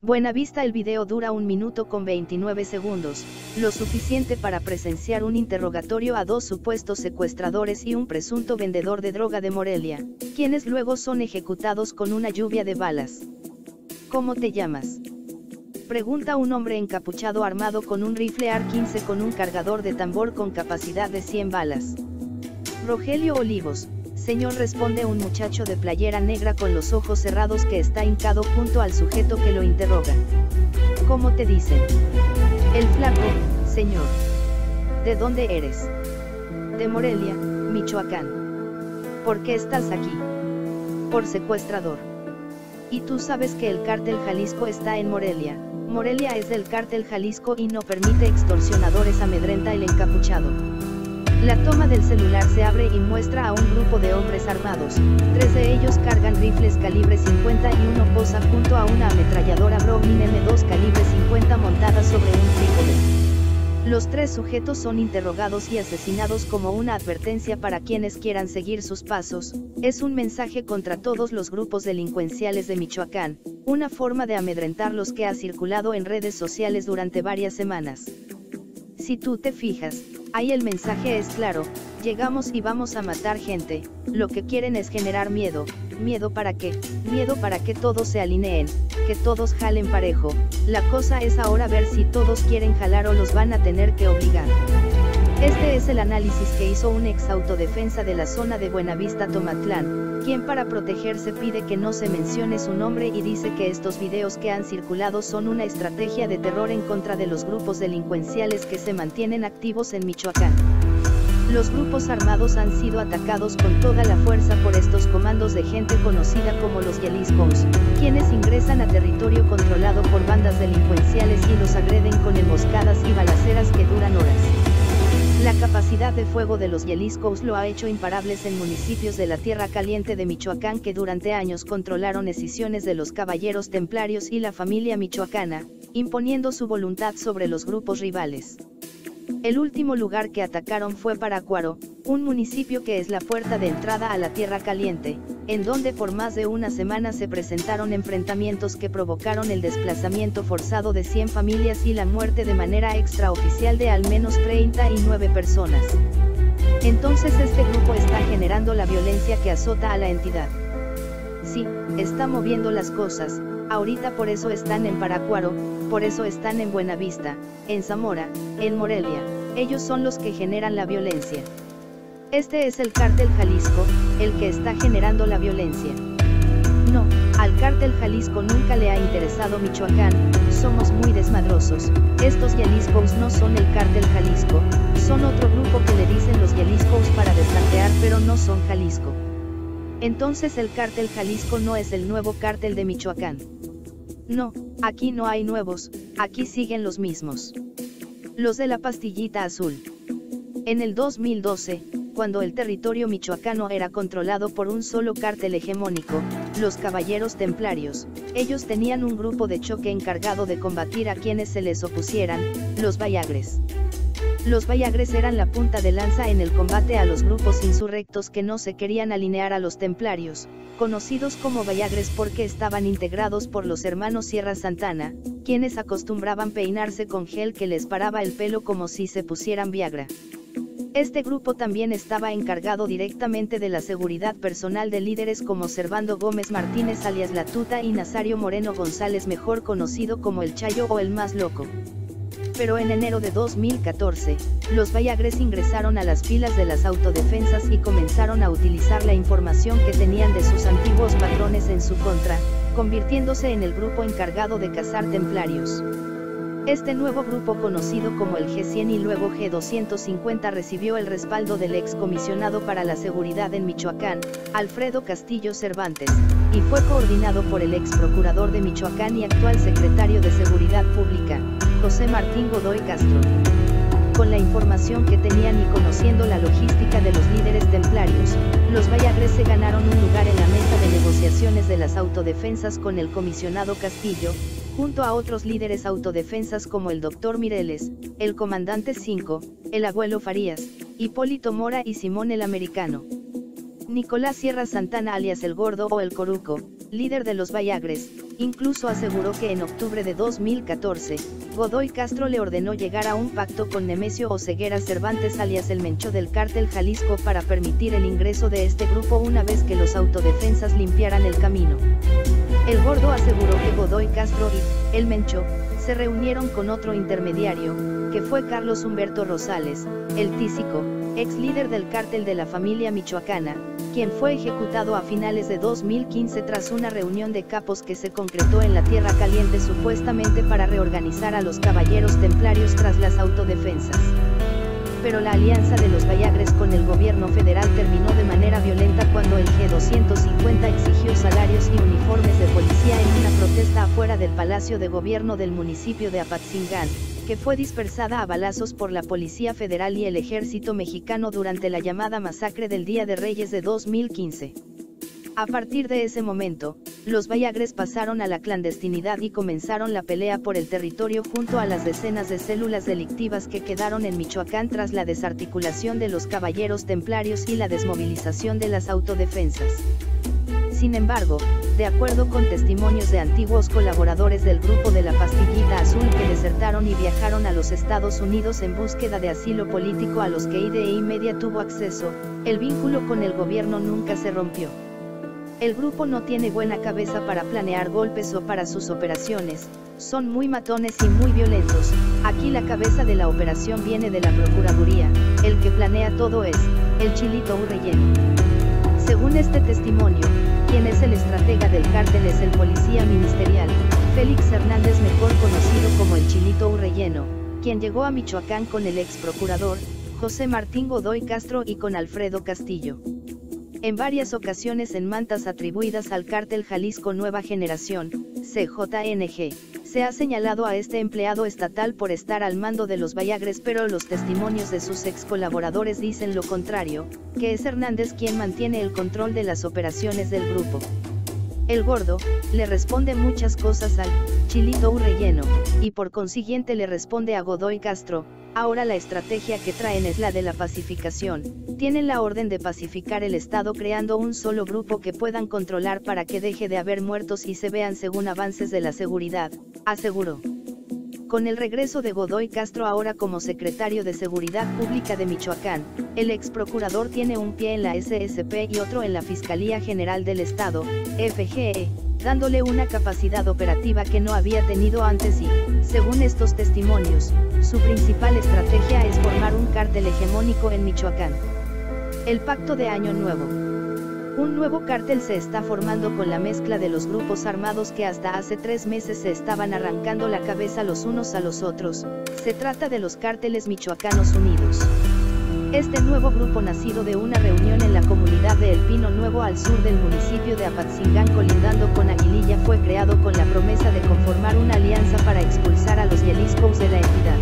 Buenavista. El video dura 1 minuto con 29 segundos, lo suficiente para presenciar un interrogatorio a 2 supuestos secuestradores y un presunto vendedor de droga de Morelia, quienes luego son ejecutados con una lluvia de balas. ¿Cómo te llamas?, pregunta un hombre encapuchado armado con un rifle AR-15 con un cargador de tambor con capacidad de 100 balas. Rogelio Olivos, señor, responde un muchacho de playera negra con los ojos cerrados que está hincado junto al sujeto que lo interroga. ¿Cómo te dicen? El Flaco, señor. ¿De dónde eres? De Morelia, Michoacán. ¿Por qué estás aquí? Por secuestrador. ¿Y tú sabes que el cártel Jalisco está en Morelia? Morelia es del cártel Jalisco y no permite extorsionadores, amedrenta el encapuchado. La toma del celular se abre y muestra a un grupo de hombres armados, 3 de ellos cargan rifles calibre 50 y uno posa junto a una ametralladora Browning M2 calibre 50 montada sobre un trípode. Los 3 sujetos son interrogados y asesinados como una advertencia para quienes quieran seguir sus pasos. Es un mensaje contra todos los grupos delincuenciales de Michoacán, una forma de amedrentarlos que ha circulado en redes sociales durante varias semanas. Si tú te fijas, ahí el mensaje es claro: llegamos y vamos a matar gente. Lo que quieren es generar miedo. ¿Miedo para qué? Miedo para que todos se alineen, que todos jalen parejo. La cosa es ahora ver si todos quieren jalar o los van a tener que obligar. Este es el análisis que hizo un ex autodefensa de la zona de Buenavista, Tomatlán, quien para protegerse pide que no se mencione su nombre y dice que estos videos que han circulado son una estrategia de terror en contra de los grupos delincuenciales que se mantienen activos en Michoacán. Los grupos armados han sido atacados con toda la fuerza por estos comandos de gente conocida como los Jaliscos, quienes ingresan a territorio controlado por bandas delincuenciales y los agreden con emboscadas y balaceras que duran horas. La capacidad de fuego de los Jaliscos lo ha hecho imparables en municipios de la Tierra Caliente de Michoacán que durante años controlaron escisiones de los caballeros templarios y la familia michoacana, imponiendo su voluntad sobre los grupos rivales. El último lugar que atacaron fue Parácuaro, un municipio que es la puerta de entrada a la Tierra Caliente, en donde por más de una semana se presentaron enfrentamientos que provocaron el desplazamiento forzado de 100 familias y la muerte de manera extraoficial de al menos 39 personas. Entonces este grupo está generando la violencia que azota a la entidad. Sí, está moviendo las cosas. Ahorita por eso están en Parácuaro, por eso están en Buenavista, en Zamora, en Morelia. Ellos son los que generan la violencia. Este es el cártel Jalisco, el que está generando la violencia. No, al cártel Jalisco nunca le ha interesado Michoacán, somos muy desmadrosos. Estos Jaliscos no son el cártel Jalisco, son otro grupo que le dicen los Jaliscos para destantear, pero no son Jalisco. Entonces el cártel Jalisco no es el nuevo cártel de Michoacán. No, aquí no hay nuevos, aquí siguen los mismos. Los de la pastillita azul. En el 2012, cuando el territorio michoacano era controlado por un solo cártel hegemónico, los Caballeros Templarios, ellos tenían un grupo de choque encargado de combatir a quienes se les opusieran, los Vallagres. Los Vallagres eran la punta de lanza en el combate a los grupos insurrectos que no se querían alinear a los templarios, conocidos como Vallagres porque estaban integrados por los hermanos Sierra Santana, quienes acostumbraban peinarse con gel que les paraba el pelo como si se pusieran Viagra. Este grupo también estaba encargado directamente de la seguridad personal de líderes como Servando Gómez Martínez alias La Tuta y Nazario Moreno González, mejor conocido como el Chayo o el Más Loco. Pero en enero de 2014, los Vallagres ingresaron a las filas de las autodefensas y comenzaron a utilizar la información que tenían de sus antiguos patrones en su contra, convirtiéndose en el grupo encargado de cazar templarios. Este nuevo grupo, conocido como el G100 y luego G250, recibió el respaldo del ex comisionado para la seguridad en Michoacán, Alfredo Castillo Cervantes, y fue coordinado por el ex procurador de Michoacán y actual secretario de Seguridad Pública, José Martín Godoy Castro. Con la información que tenían y conociendo la logística de los líderes templarios, los Vallagres se ganaron un lugar en la mesa de negociaciones de las autodefensas con el comisionado Castillo, junto a otros líderes autodefensas como el Dr. Mireles, el Comandante 5, el Abuelo Farías, Hipólito Mora y Simón el Americano. Nicolás Sierra Santana alias el Gordo o el Coruco, líder de los Vallagres, Incluso aseguró que en octubre de 2014, Godoy Castro le ordenó llegar a un pacto con Nemesio Oseguera Cervantes alias el Mencho del Cártel Jalisco para permitir el ingreso de este grupo una vez que los autodefensas limpiaran el camino. El Gordo aseguró que Godoy Castro y el Mencho se reunieron con otro intermediario, que fue Carlos Humberto Rosales, el Tísico, ex líder del cártel de la familia michoacana, quien fue ejecutado a finales de 2015 tras una reunión de capos que se concretó en la Tierra Caliente supuestamente para reorganizar a los caballeros templarios tras las autodefensas. Pero la alianza de los Vallagres con el gobierno federal terminó de manera violenta cuando el G250 exigió salarios y uniformes de policía en una protesta afuera del Palacio de Gobierno del municipio de Apatzingán, que fue dispersada a balazos por la Policía Federal y el Ejército Mexicano durante la llamada masacre del Día de Reyes de 2015. A partir de ese momento, los Vallagres pasaron a la clandestinidad y comenzaron la pelea por el territorio junto a las decenas de células delictivas que quedaron en Michoacán tras la desarticulación de los caballeros templarios y la desmovilización de las autodefensas. Sin embargo, de acuerdo con testimonios de antiguos colaboradores del grupo de la Pastillita Azul que desertaron y viajaron a los Estados Unidos en búsqueda de asilo político a los que IDE Media tuvo acceso, el vínculo con el gobierno nunca se rompió. El grupo no tiene buena cabeza para planear golpes o para sus operaciones, son muy matones y muy violentos. Aquí la cabeza de la operación viene de la Procuraduría, el que planea todo es el Chilito Urrelleno. Según este testimonio, quien es el estratega del cártel es el policía ministerial, Félix Hernández, mejor conocido como el Chilito Urrelleno, quien llegó a Michoacán con el ex procurador, José Martín Godoy Castro y con Alfredo Castillo. En varias ocasiones en mantas atribuidas al cártel Jalisco Nueva Generación, CJNG, se ha señalado a este empleado estatal por estar al mando de los Vallagres, pero los testimonios de sus ex colaboradores dicen lo contrario, que es Hernández quien mantiene el control de las operaciones del grupo. El Gordo le responde muchas cosas al Chilito Urrelleno, y por consiguiente le responde a Godoy Castro. Ahora la estrategia que traen es la de la pacificación, tienen la orden de pacificar el estado creando un solo grupo que puedan controlar para que deje de haber muertos y se vean según avances de la seguridad, aseguró. Con el regreso de Godoy Castro ahora como secretario de Seguridad Pública de Michoacán, el ex procurador tiene un pie en la SSP y otro en la Fiscalía General del Estado, FGE, dándole una capacidad operativa que no había tenido antes y, según estos testimonios, su principal estrategia es formar un cártel hegemónico en Michoacán. El Pacto de Año Nuevo. Un nuevo cártel se está formando con la mezcla de los grupos armados que hasta hace 3 meses se estaban arrancando la cabeza los unos a los otros. Se trata de los cárteles michoacanos unidos. Este nuevo grupo, nacido de una reunión en la comunidad de El Pino Nuevo al sur del municipio de Apatzingán colindando con Aguililla, fue creado con la promesa de conformar una alianza para expulsar a los Jaliscos de la entidad.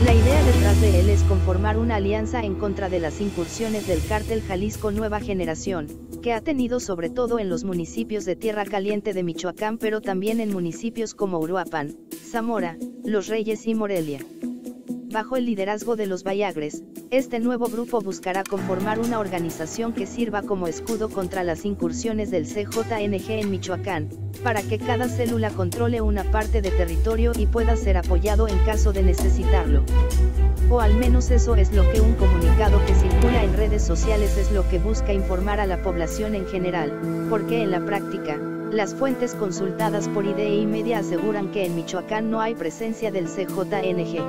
La idea detrás de él es conformar una alianza en contra de las incursiones del cártel Jalisco Nueva Generación, que ha tenido sobre todo en los municipios de Tierra Caliente de Michoacán, pero también en municipios como Uruapan, Zamora, Los Reyes y Morelia. Bajo el liderazgo de los Vallagres, este nuevo grupo buscará conformar una organización que sirva como escudo contra las incursiones del CJNG en Michoacán, para que cada célula controle una parte de territorio y pueda ser apoyado en caso de necesitarlo. O al menos eso es lo que un comunicado que circula en redes sociales es lo que busca informar a la población en general, porque en la práctica, las fuentes consultadas por IDE Media aseguran que en Michoacán no hay presencia del CJNG.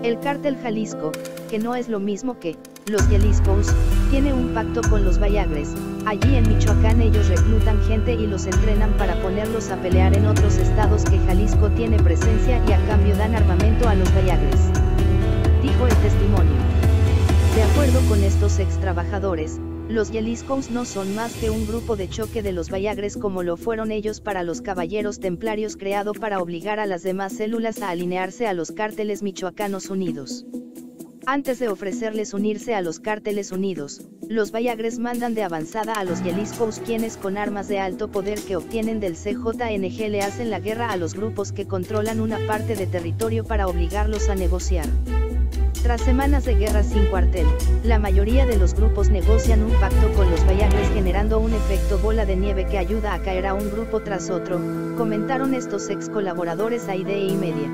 El cártel Jalisco, que no es lo mismo que los Jaliscos, tiene un pacto con los Vallagres. Allí en Michoacán ellos reclutan gente y los entrenan para ponerlos a pelear en otros estados que Jalisco tiene presencia y a cambio dan armamento a los Vallagres, dijo el testimonio. De acuerdo con estos ex trabajadores, los Jaliscos no son más que un grupo de choque de los Vallagres como lo fueron ellos para los caballeros templarios, creado para obligar a las demás células a alinearse a los cárteles michoacanos unidos. Antes de ofrecerles unirse a los cárteles unidos, los Vallagres mandan de avanzada a los Jaliscos, quienes con armas de alto poder que obtienen del CJNG le hacen la guerra a los grupos que controlan una parte de territorio para obligarlos a negociar. Tras semanas de guerra sin cuartel, la mayoría de los grupos negocian un pacto con los Viagres generando un efecto bola de nieve que ayuda a caer a un grupo tras otro, comentaron estos ex colaboradores a IDE Media.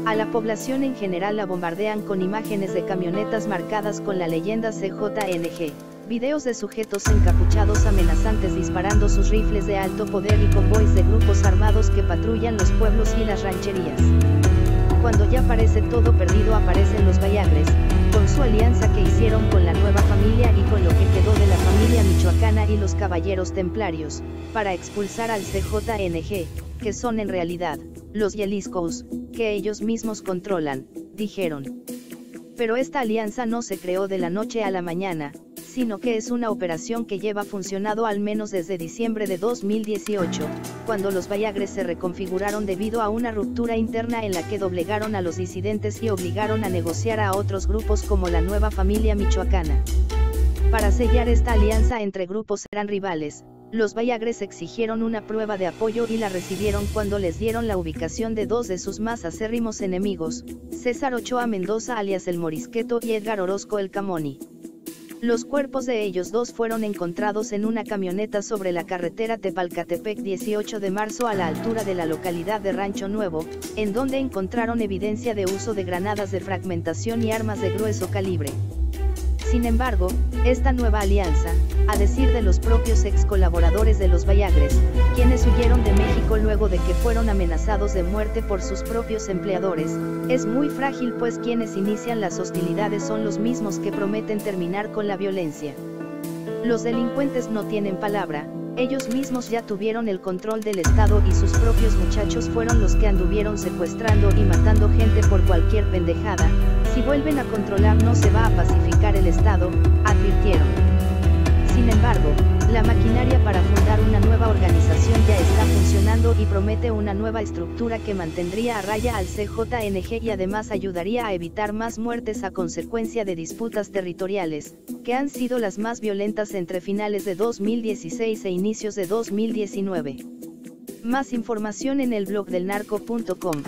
A la población en general la bombardean con imágenes de camionetas marcadas con la leyenda CJNG, videos de sujetos encapuchados amenazantes disparando sus rifles de alto poder y convoys de grupos armados que patrullan los pueblos y las rancherías. Cuando ya parece todo perdido aparecen los Viagres, con su alianza que hicieron con la nueva familia y con lo que quedó de la familia michoacana y los caballeros templarios, para expulsar al CJNG, que son en realidad, los Jaliscos, que ellos mismos controlan, dijeron. Pero esta alianza no se creó de la noche a la mañana, sino que es una operación que lleva funcionado al menos desde diciembre de 2018, cuando los Viagres se reconfiguraron debido a una ruptura interna en la que doblegaron a los disidentes y obligaron a negociar a otros grupos como la nueva familia michoacana. Para sellar esta alianza entre grupos eran rivales, los Viagres exigieron una prueba de apoyo y la recibieron cuando les dieron la ubicación de dos de sus más acérrimos enemigos, César Ochoa Mendoza alias el Morisqueto y Edgar Orozco el Camoni. Los cuerpos de ellos dos fueron encontrados en una camioneta sobre la carretera Tepalcatepec 18 de marzo a la altura de la localidad de Rancho Nuevo, en donde encontraron evidencia de uso de granadas de fragmentación y armas de grueso calibre. Sin embargo, esta nueva alianza, a decir de los propios ex colaboradores de los Viagres, quienes huyeron de México luego de que fueron amenazados de muerte por sus propios empleadores, es muy frágil pues quienes inician las hostilidades son los mismos que prometen terminar con la violencia. Los delincuentes no tienen palabra, ellos mismos ya tuvieron el control del Estado y sus propios muchachos fueron los que anduvieron secuestrando y matando gente por cualquier pendejada. Si vuelven a controlar no se va a pacificar el Estado, advirtieron. Sin embargo, la maquinaria para fundar una nueva organización ya está funcionando y promete una nueva estructura que mantendría a raya al CJNG y además ayudaría a evitar más muertes a consecuencia de disputas territoriales, que han sido las más violentas entre finales de 2016 e inicios de 2019. Más información en el blog del narco.com.